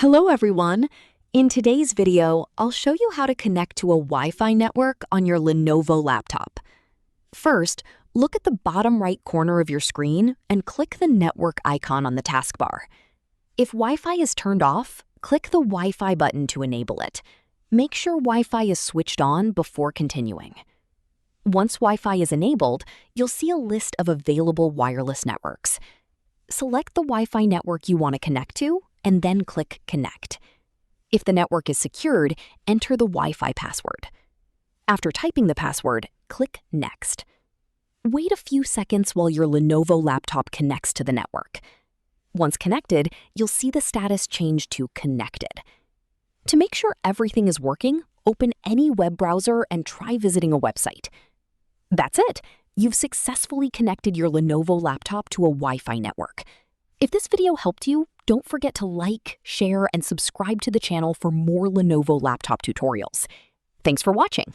Hello everyone! In today's video, I'll show you how to connect to a Wi-Fi network on your Lenovo laptop. First, look at the bottom right corner of your screen and click the network icon on the taskbar. If Wi-Fi is turned off, click the Wi-Fi button to enable it. Make sure Wi-Fi is switched on before continuing. Once Wi-Fi is enabled, you'll see a list of available wireless networks. Select the Wi-Fi network you want to connect to and then click Connect. If the network is secured, enter the Wi-Fi password. After typing the password, click Next. Wait a few seconds while your Lenovo laptop connects to the network. Once connected, you'll see the status change to Connected. To make sure everything is working, open any web browser and try visiting a website. That's it! You've successfully connected your Lenovo laptop to a Wi-Fi network. If this video helped you, don't forget to like, share, and subscribe to the channel for more Lenovo laptop tutorials. Thanks for watching.